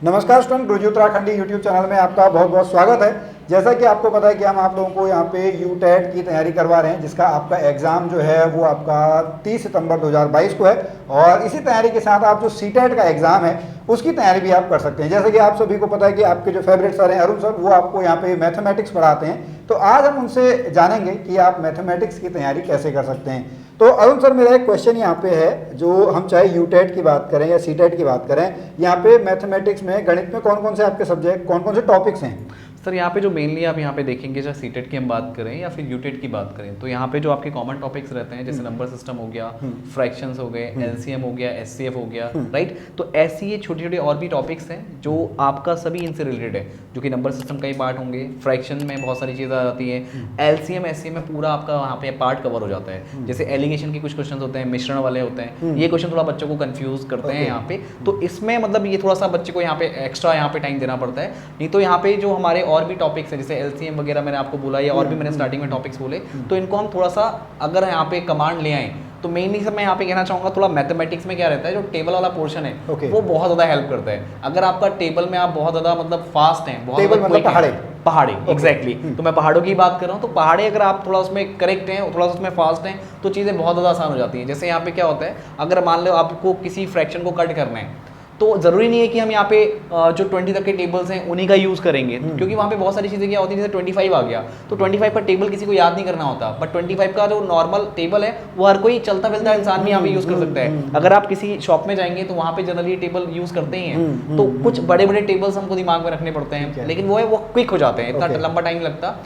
नमस्कार स्टूडेंट, गुरुजी Uttarakhandi YouTube channel में आपका बहुत बहुत स्वागत है। जैसा कि आपको पता है कि हम आप लोगों को यहाँ पे यूटेट की तैयारी करवा रहे हैं, जिसका आपका एग्ज़ाम जो है वो आपका 30 सितंबर 2022 को है। और इसी तैयारी के साथ आप जो सीटेट का एग्ज़ाम है उसकी तैयारी भी आप कर सकते हैं। जैसे कि आप सभी को पता है कि आपके जो फेवरेट सर हैं अरुण सर, वो आपको यहाँ पे मैथमेटिक्स पढ़ाते हैं। तो आज हम उनसे जानेंगे कि आप मैथमेटिक्स की तैयारी कैसे कर सकते हैं। तो अरुण सर, मेरा एक क्वेश्चन यहाँ पे है, जो हम चाहे यूटेट की बात करें या सीटेट की बात करें, यहाँ पे मैथमेटिक्स में गणित में कौन कौन से आपके सब्जेक्ट, कौन कौन से टॉपिक्स हैं? सर यहाँ पे जो मेनली आप यहाँ पे देखेंगे, चाहे सीटेट की हम बात करें या फिर यूटेट की बात करें, तो यहाँ पे जो आपके कॉमन टॉपिक्स रहते हैं, जैसे नंबर सिस्टम हो गया, फ्रैक्शंस हो गए, एलसीएम हो गया, एचसीएफ हो गया, राइट। तो ऐसी ये छोटे छोटे और भी टॉपिक्स हैं जो आपका सभी इनसे रिलेटेड है, जो कि नंबर सिस्टम का ही पार्ट होंगे। फ्रैक्शन में बहुत सारी चीज़ें आ जाती है, एलसीएम एचसीएम में पूरा आपका वहाँ पे पार्ट कवर हो जाता है। जैसे एलिगेशन के कुछ क्वेश्चन होते हैं, मिश्रण वाले होते हैं, ये क्वेश्चन थोड़ा बच्चों को कंफ्यूज करते हैं यहाँ पे। तो इसमें मतलब ये थोड़ा सा बच्चे को यहाँ पे एक्स्ट्रा यहाँ पे टाइम देना पड़ता है। नहीं तो यहाँ पे जो हमारे और भी टॉपिक्स हैं, जैसे एलसीएम वगैरह मैंने आपको बोला, या और भी मैंने स्टार्टिंग में टॉपिक्स बोले, तो इनको हम थोड़ा सा अगर यहाँ पे कमांड ले आए तो मेनली सब मैं यहाँ पे कहना चाहूँगा, थोड़ा मैथमेटिक्स में क्या रहता है, जो टेबल वाला पोर्शन है वो बहुत ज़्यादा हेल्प करता है। अगर आपका टेबल में आप बहुत ज़्यादा मतलब फास्ट हैं, बहुत पहाड़ी एग्जैक्टली, तो मैं पहाड़ों की बात कर रहा हूँ, तो पहाड़ी अगर आप थोड़ा उसमें करेक्ट हैं, थोड़ा उसमें फास्ट हैं, तो चीज़ें बहुत ज़्यादा आसान हो जाती हैं। जैसे यहाँ पे क्या होता है, अगर मान लो आपको किसी फ्रैक्शन को कट करना है, तो ज़रूरी नहीं है कि हम यहाँ पे जो 20 तक के टेबल्स हैं उन्हीं का यूज़ करेंगे, क्योंकि वहाँ पे बहुत सारी चीज़ें क्या होती है, जैसे 25 आ गया तो 25 का टेबल किसी को याद नहीं करना होता, बट 25 का जो नॉर्मल टेबल है वो हर कोई चलता फिरता इंसान भी यहाँ पे यूज़ कर सकता है। अगर आप किसी शॉप में जाएंगे तो वहाँ पे जनरली टेबल यूज़ करते ही हैं। तो कुछ बड़े बड़े टेबल्स हमको दिमाग में रखने पड़ते हैं, लेकिन वो क्विक हो जाते हैं, इतना लंबा टाइम लगता।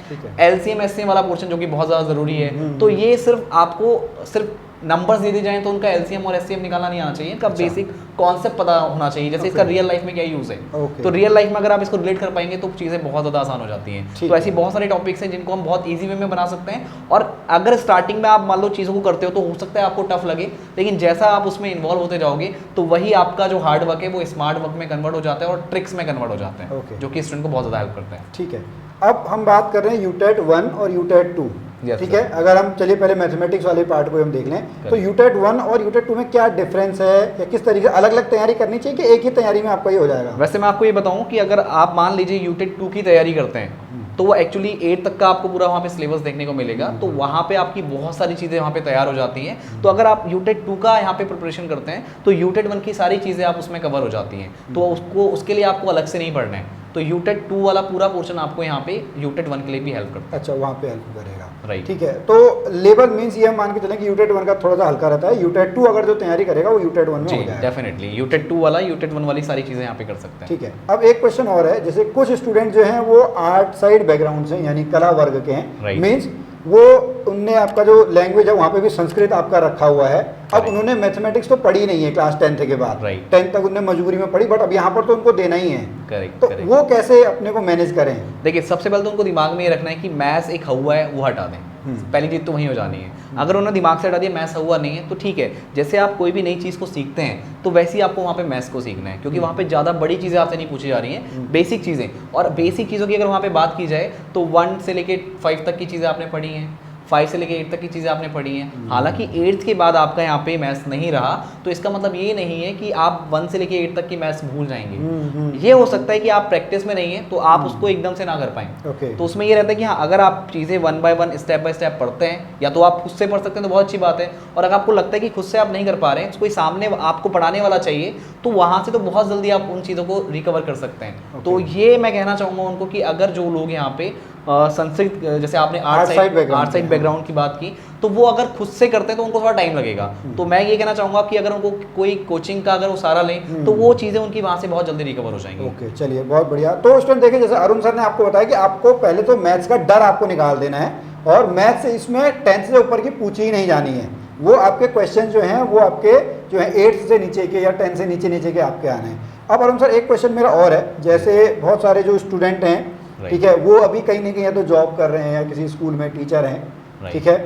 एलसीएम एचसीएम वाला पोर्शन जो कि बहुत ज़्यादा ज़रूरी है, तो ये सिर्फ आपको सिर्फ नंबर्स दे दी जाएं तो उनका एलसीएम और एचसीएम निकालना नहीं आना चाहिए, इनका बेसिक कॉन्सेप्ट पता होना चाहिए, जैसे इसका रियल लाइफ में क्या यूज़ है। तो रियल लाइफ में अगर आप इसको रिलेट कर पाएंगे तो चीज़ें बहुत ज़्यादा आसान हो जाती हैं। तो ऐसी बहुत सारे टॉपिक्स हैं जिनको हम बहुत ईजी वे में बना सकते हैं। और अगर स्टार्टिंग में आप मान लो चीज़ों को करते हो तो हो सकता है आपको टफ लगे, लेकिन जैसा आप उसमें इन्वॉल्व होते जाओगे तो वही आपका जो हार्ड वर्क है वो स्मार्ट वर्क में कन्वर्ट हो जाता है और ट्रिक्स में कन्वर्ट हो जाते हैं, जो कि स्टूडेंट को बहुत ज़्यादा हेल्प करता है। ठीक है, अब हम बात कर रहे हैं यूटेट 1 और यूटेट 2। ठीक है, अगर हम चलिए पहले मैथमेटिक्स वाले पार्ट को हम देख लें, तो यूटेट 1 और यूटेट 2 में क्या डिफरेंस है, या किस तरीके से अलग अलग तैयारी करनी चाहिए कि एक ही तैयारी में आपका ये हो जाएगा? वैसे मैं आपको ये बताऊं कि अगर आप मान लीजिए यूटेट 2 की तैयारी करते हैं तो वो एक्चुअली 8 तक का आपको पूरा वहाँ पे सिलेबस देखने को मिलेगा, तो वहाँ पे आपकी बहुत सारी चीज़ें वहाँ पे तैयार हो जाती हैं। तो अगर आप यूटेट 2 का यहाँ पे प्रिपरेशन करते हैं तो यूटेट 1 की सारी चीज़ें आप उसमें कवर हो जाती हैं, तो उसके लिए आपको अलग से नहीं पढ़ना है। तो यूटेट 2 वाला पूरा पोर्शन आपको यहाँ पे यूटेट 1 के लिए भी हेल्प करता है। अच्छा, वहाँ पे हेल्प करेगा, राइट। ठीक है, तो लेवल मींस ये हम मान के चलें कि यूटेट 1 का थोड़ा सा हल्का रहता है, यूटेट 2 अगर जो तैयारी करेगा वो यूटेट 1 में हो जाएगा। डेफिनेटली यूटेट 2 वाला यूटेट 1 वाली सारी चीज़ें यहाँ पे कर सकते हैं। ठीक है, अब एक क्वेश्चन और है, जैसे कुछ स्टूडेंट जो हैं वो आर्ट साइड बैकग्राउंड से, यानी कला वर्ग के हैं, मीन्स वो उनने आपका जो लैंग्वेज है वहाँ पे भी संस्कृत आपका रखा हुआ है। अब उन्होंने मैथमेटिक्स तो पढ़ी नहीं है क्लास 10th के बाद, 10th तक उन्होंने मजबूरी में पढ़ी, बट अब यहाँ पर तो उनको देना ही है। तो वो कैसे अपने को मैनेज करें? देखिए, सबसे पहले तो उनको दिमाग में ये रखना है कि मैथ्स एक हवा है, वो हटा दें। पहली चीज़ तो वही हो जानी है। अगर उन्होंने दिमाग से हटा दिया मैथ्स हुआ नहीं है तो ठीक है, जैसे आप कोई भी नई चीज़ को सीखते हैं तो वैसे ही आपको वहाँ पे मैथ्स को सीखना है, क्योंकि वहाँ पे ज़्यादा बड़ी चीज़ें आपसे नहीं पूछी जा रही हैं, बेसिक चीज़ें। और बेसिक चीज़ों की अगर वहाँ पे बात की जाए तो 1 से लेके 5 तक की चीज़ें आपने पढ़ी हैं, 5 से लेके 8 तक की चीज़ें आपने पढ़ी हैं। हालांकि 8th के बाद आपका यहाँ पे मैथ्स नहीं रहा, तो इसका मतलब ये नहीं है कि आप 1 से लेके 8 तक की मैथ्स भूल जाएंगे। ये हो सकता है कि आप प्रैक्टिस में नहीं है तो आप उसको एकदम से ना कर पाएं। तो उसमें ये रहता है कि हाँ, अगर आप चीज़ें 1 by 1 स्टेप बाय स्टेप पढ़ते हैं, या तो आप खुद से पढ़ सकते हैं तो बहुत अच्छी बात है, और अगर आपको लगता है कि खुद से आप नहीं कर पा रहे हैं, कोई सामने आपको पढ़ाने वाला चाहिए, तो वहाँ से तो बहुत जल्दी आप उन चीज़ों को रिकवर कर सकते हैं। तो ये मैं कहना चाहूँगा उनको कि अगर जो लोग यहाँ पे संस्कृत, जैसे आपने आर्ट साइड बैकग्राउंड की बात की, तो वो अगर खुद से करते हैं तो उनको थोड़ा टाइम लगेगा। तो मैं ये कहना चाहूँगा कि अगर उनको कोई कोचिंग का अगर वो सहारा लें तो वो चीज़ें उनकी वहाँ से बहुत जल्दी रिकवर हो जाएंगी। ओके, चलिए, बहुत बढ़िया। तो स्टूडेंट देखिए, जैसे अरुण सर ने आपको बताया कि आपको पहले तो मैथ्स का डर आपको निकाल देना है, और मैथ्स इसमें 10th से ऊपर की पूछी ही नहीं जानी है। वो आपके क्वेश्चन जो हैं वो आपके जो है 8th से नीचे के या 10 से नीचे के आपके आने हैं। अब अरुण सर, एक क्वेश्चन मेरा और है, जैसे बहुत सारे जो स्टूडेंट हैं, ठीक है, वो अभी कहीं ना कहीं या तो जॉब कर रहे हैं या किसी स्कूल में टीचर हैं, ठीक है,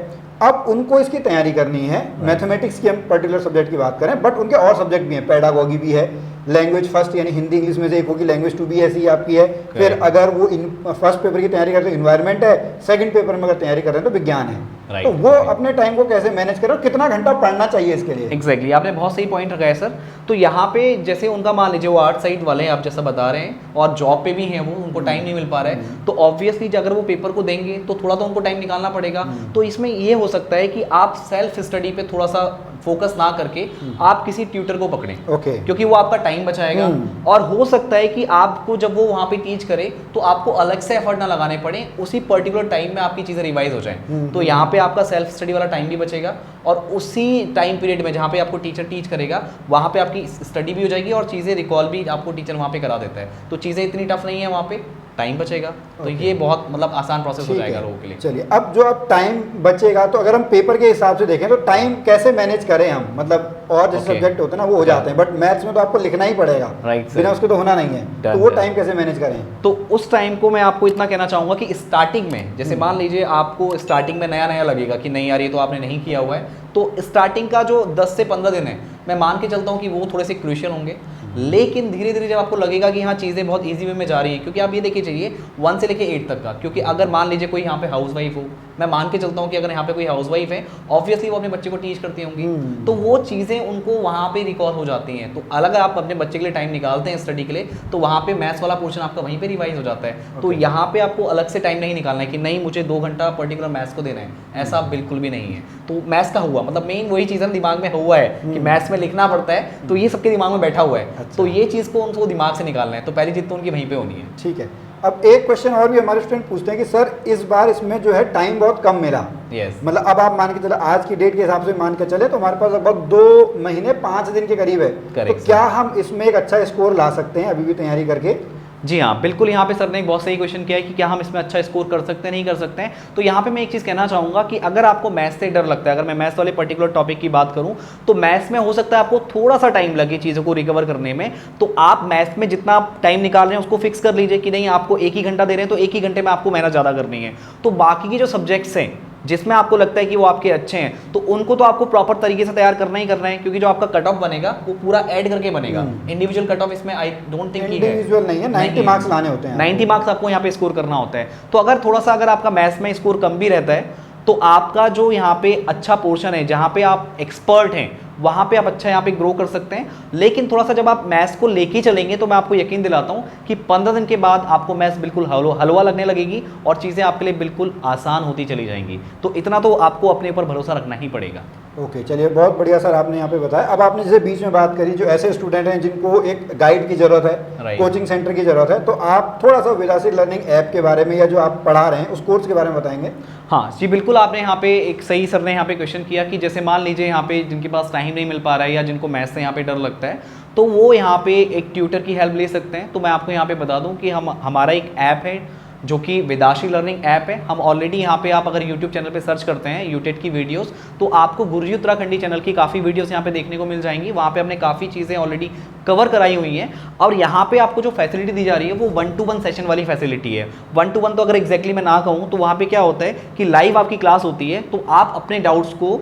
अब उनको इसकी तैयारी करनी है, मैथमेटिक्स की हम पर्टिकुलर सब्जेक्ट की बात करें, बट उनके और सब्जेक्ट भी हैं, पेडागोगी भी है, लैंग्वेज फर्स्ट यानी हिंदी इंग्लिश में से एक होगी, लैंग्वेज 2 भी ऐसी आपकी है। फिर अगर वो फर्स्ट पेपर की तैयारी करते हैं इन्वायरमेंट है, सेकंड पेपर में अगर तैयारी कर रहे हैं तो विज्ञान है। तो वो अपने टाइम को कैसे मैनेज करें और कितना घंटा पढ़ना चाहिए इसके लिए? एग्जैक्टली आपने बहुत सही पॉइंट रखा है सर। तो यहाँ पे जैसे उनका मान लीजिए वो आर्ट साइड वाले हैं आप जैसा बता रहे हैं और जॉब पे भी हैं वो, उनको टाइम नहीं मिल पा रहा है, तो ऑब्वियसली अगर वो पेपर को देंगे तो थोड़ा तो उनको टाइम निकालना पड़ेगा। तो इसमें ये हो सकता है कि आप सेल्फ स्टडी पे थोड़ा सा फोकस ना करके आप किसी ट्यूटर को पकड़ें, क्योंकि वो आपका टाइम बचाएगा। और हो सकता है कि आपको जब वो वहाँ पे टीच करे तो आपको अलग से एफर्ट ना लगाने पड़े, उसी पर्टिकुलर टाइम में आपकी चीज़ें रिवाइज हो जाएं। तो यहाँ पे आपका सेल्फ स्टडी वाला टाइम भी बचेगा और उसी टाइम पीरियड में जहाँ पे आपको टीचर टीच करेगा वहाँ पे आपकी स्टडी भी हो जाएगी और चीज़ें रिकॉल भी आपको टीचर वहाँ पे करा देता है। तो चीज़ें इतनी टफ नहीं है, वहाँ पे टाइम बचेगा। तो ये बहुत मतलब आसान प्रोसेस हो जाएगा लोगों के लिए। चलिए, अब जो अब टाइम बचेगा तो अगर हम पेपर के हिसाब से देखें तो टाइम कैसे मैनेज करें हम? मतलब और जैसे सब्जेक्ट होते हैं ना वो हो जाते हैं, बट मैथ्स में तो आपको लिखना ही पड़ेगा, बिना उसके तो होना नहीं है। तो वो टाइम कैसे मैनेज करें? तो उस टाइम को मैं आपको इतना कहना चाहूँगा कि स्टार्टिंग में जैसे मान लीजिए आपको स्टार्टिंग में नया नया लगेगा कि नहीं यार ये तो आपने नहीं किया हुआ है, तो स्टार्टिंग का जो 10 से 15 दिन है मैं मान के चलता हूँ कि वो थोड़े से क्रूशियल होंगे। लेकिन धीरे धीरे जब आपको लगेगा कि हाँ चीज़ें बहुत इजी वे में जा रही है, क्योंकि आप ये देखिए चाहिए 1 से लेके 8 तक का, क्योंकि अगर मान लीजिए कोई यहाँ पे हाउस वाइफ हो, मैं मान के चलता हूँ कि अगर यहाँ पे कोई हाउस वाइफ है ऑब्वियसली वो अपने बच्चे को टीच करती होंगी, तो वो चीज़ें उनको वहाँ पे रिकॉल हो जाती हैं। तो अलग आप अपने बच्चे के लिए टाइम निकालते हैं स्टडी के लिए, तो वहाँ पे मैथ्स वाला पोर्शन आपका वहीं पे रिवाइज हो जाता है। तो यहाँ पे आपको अलग से टाइम नहीं निकालना है कि नहीं मुझे 2 घंटा पर्टिकुलर मैथ्स को देना है, ऐसा बिल्कुल भी नहीं है। तो मैथ्स का हुआ मतलब मेन वही चीज़ दिमाग में हुआ है कि मैथ्स में लिखना पड़ता है, तो ये सबके दिमाग में बैठा हुआ है। तो ये चीज़ को उनको दिमाग से निकालना है, तो पहली चीज़ तो उनकी वहीं पे होनी है। ठीक है। अब एक क्वेश्चन और भी हमारे स्टूडेंट पूछते हैं कि सर इस बार इसमें जो है टाइम बहुत कम मिला। मतलब अब आप मान के चले आज की डेट के हिसाब से मान के चले तो हमारे पास लगभग 2 महीने 5 दिन के करीब है। तो क्या हम इसमें एक अच्छा स्कोर ला सकते हैं अभी भी तैयारी करके? जी हाँ बिल्कुल, यहाँ पे सर ने एक बहुत सही क्वेश्चन किया है कि क्या हम इसमें अच्छा स्कोर कर सकते हैं नहीं कर सकते हैं। तो यहाँ पे मैं एक चीज़ कहना चाहूँगा कि अगर आपको मैथ्स से डर लगता है, अगर मैं मैथ्स वाले पर्टिकुलर टॉपिक की बात करूँ तो मैथ्स में हो सकता है आपको थोड़ा सा टाइम लगे चीज़ों को रिकवर करने में, तो आप मैथ्स में जितना टाइम निकाल रहे हैं उसको फिक्स कर लीजिए कि नहीं आपको 1 ही घंटा दे रहे हैं तो 1 ही घंटे में आपको मेहनत ज़्यादा करनी है। तो बाकी की जो सब्जेक्ट्स हैं जिसमें आपको लगता है कि वो आपके अच्छे हैं तो उनको तो आपको प्रॉपर तरीके से तैयार करना ही करना है, क्योंकि जो आपका कट ऑफ बनेगा वो पूरा ऐड करके बनेगा। इंडिविजुअल कट ऑफ इसमें आई डोंट थिंक इंडिविजुअल नहीं है, 90 मार्क्स लाने होते हैं, 90 मार्क्स आपको यहाँ पे स्कोर करना होता है। तो अगर थोड़ा सा अगर आपका मैथ्स में स्कोर कम भी रहता है तो आपका जो यहाँ पे अच्छा पोर्शन है जहाँ पे आप एक्सपर्ट हैं वहाँ पे आप अच्छा यहाँ पे ग्रो कर सकते हैं। लेकिन थोड़ा सा जब आप मैथ्स को लेके चलेंगे तो मैं आपको यकीन दिलाता हूँ कि 15 दिन के बाद आपको मैथ्स बिल्कुल हलवा लगने लगेगी और चीज़ें आपके लिए बिल्कुल आसान होती चली जाएंगी। तो इतना तो आपको अपने ऊपर भरोसा रखना ही पड़ेगा। ओके चलिए, बहुत बढ़िया सर आपने यहाँ पे बताया। अब आपने जैसे बीच में बात करी जो ऐसे स्टूडेंट हैं जिनको एक गाइड की ज़रूरत है, कोचिंग सेंटर की ज़रूरत है, तो आप थोड़ा सा विदासी लर्निंग ऐप के बारे में या जो आप पढ़ा रहे हैं उस कोर्स के बारे में बताएंगे? हाँ जी बिल्कुल, आपने यहाँ पे एक सही सर ने यहाँ पे क्वेश्चन किया कि जैसे मान लीजिए यहाँ पे जिनके पास टाइम नहीं मिल पा रहा है या जिनको मैथ्स से यहाँ पे डर लगता है तो वो यहाँ पे एक ट्यूटर की हेल्प ले सकते हैं। तो मैं आपको यहाँ पे बता दूँ कि हमारा एक ऐप है जो कि विदाशी लर्निंग ऐप है। हम ऑलरेडी यहाँ पे आप अगर YouTube चैनल पे सर्च करते हैं यूटेट की वीडियोस तो आपको गुरुजी उत्तराखंडी चैनल की काफ़ी वीडियोस यहाँ पे देखने को मिल जाएंगी। वहाँ पे हमने काफ़ी चीज़ें ऑलरेडी कवर कराई हुई हैं और यहाँ पे आपको जो फैसिलिटी दी जा रही है वो 1-to-1 सेशन वाली फैसिलिटी है। 1-to-1 तो अगर एग्जैक्टली मैं ना कहूँ तो वहाँ पे क्या होता है कि लाइव आपकी क्लास होती है तो आप अपने डाउट्स को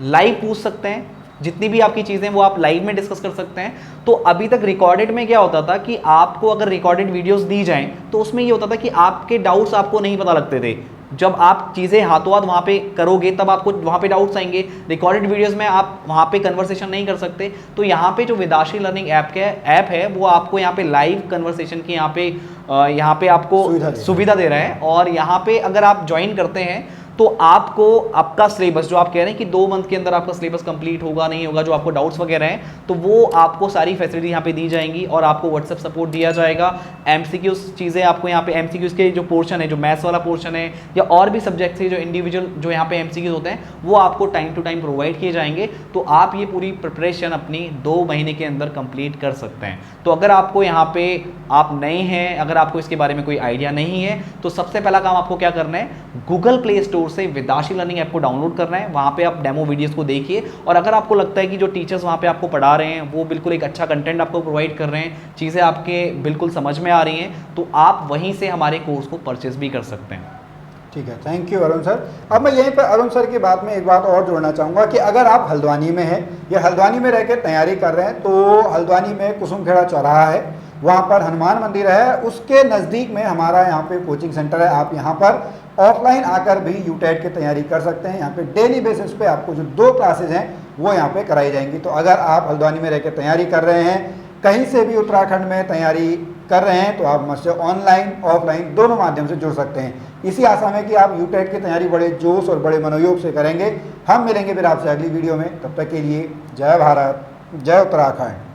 लाइव पूछ सकते हैं, जितनी भी आपकी चीज़ें वो आप लाइव में डिस्कस कर सकते हैं। तो अभी तक रिकॉर्डेड में क्या होता था कि आपको अगर रिकॉर्डेड वीडियोस दी जाएं तो उसमें ये होता था कि आपके डाउट्स आपको नहीं पता लगते थे। जब आप चीज़ें हाथों हाथ वहाँ पे करोगे तब आपको वहाँ पे डाउट्स आएंगे। रिकॉर्डेड वीडियोस में आप वहाँ पे कन्वर्सेशन नहीं कर सकते। तो यहाँ पे जो विदाशी लर्निंग ऐप है वो आपको यहाँ पे लाइव कन्वर्सेशन की यहाँ पे आपको सुविधा दे रहा है। और यहाँ पे अगर आप ज्वाइन करते हैं तो आपको आपका सिलेबस जो आप कह रहे हैं कि 2 मंथ के अंदर आपका सिलेबस कंप्लीट होगा नहीं होगा, जो आपको डाउट्स वगैरह हैं तो वो आपको सारी फैसिलिटी यहाँ पे दी जाएंगी और आपको व्हाट्सएप सपोर्ट दिया जाएगा। एमसीक्यूज चीज़ें आपको यहाँ पे एमसीक्यूज के जो पोर्शन है, जो मैथ्स वाला पोर्शन है या और भी सब्जेक्ट्स है जो इंडिविजुअल जो यहाँ पे एमसीक्यूज होते हैं वो आपको टाइम टू टाइम प्रोवाइड किए जाएंगे। तो आप ये पूरी प्रिपरेशन अपनी 2 महीने के अंदर कंप्लीट कर सकते हैं। तो अगर आपको यहाँ पे आप नए हैं, अगर आपको इसके बारे में कोई आइडिया नहीं है तो सबसे पहला काम आपको क्या करना है, गूगल प्ले स्टोर से विदाशी लर्निंग ऐप को डाउनलोड करना है। वहाँ पे आप डेमो वीडियोस को देखिए और अगर आपको लगता है कि जो टीचर्स वहाँ पे आपको पढ़ा रहे हैं वो बिल्कुल एक अच्छा कंटेंट आपको प्रोवाइड कर रहे हैं, चीज़ें आपके बिल्कुल समझ में आ रही हैं, तो आप वहीं से हमारे कोर्स को परचेज भी कर सकते हैं। ठीक है, थैंक यू अरुण सर। अब मैं यहीं पर अरुण सर की बात में एक बात और जोड़ना चाहूँगा कि अगर आप हल्द्वानी में हैं या हल्द्वानी में रह के तैयारी कर रहे हैं, तो हल्द्वानी में कुसुमखेड़ा चौराहा है, वहाँ पर हनुमान मंदिर है, उसके नज़दीक में हमारा यहाँ पे कोचिंग सेंटर है। आप यहाँ पर ऑफलाइन आकर भी यूटेट की तैयारी कर सकते हैं। यहाँ पे डेली बेसिस पे आपको जो 2 क्लासेज हैं वो यहाँ पे कराई जाएंगी। तो अगर आप हल्द्वानी में रह के तैयारी कर रहे हैं, कहीं से भी उत्तराखंड में तैयारी कर रहे हैं, तो आप मुझसे ऑनलाइन ऑफलाइन दोनों माध्यम से जुड़ सकते हैं, इसी आशा में कि आप यूटेट की तैयारी बड़े जोश और बड़े मनोयोग से करेंगे। हम मिलेंगे फिर आपसे अगली वीडियो में, तब तक के लिए जय भारत, जय उत्तराखंड।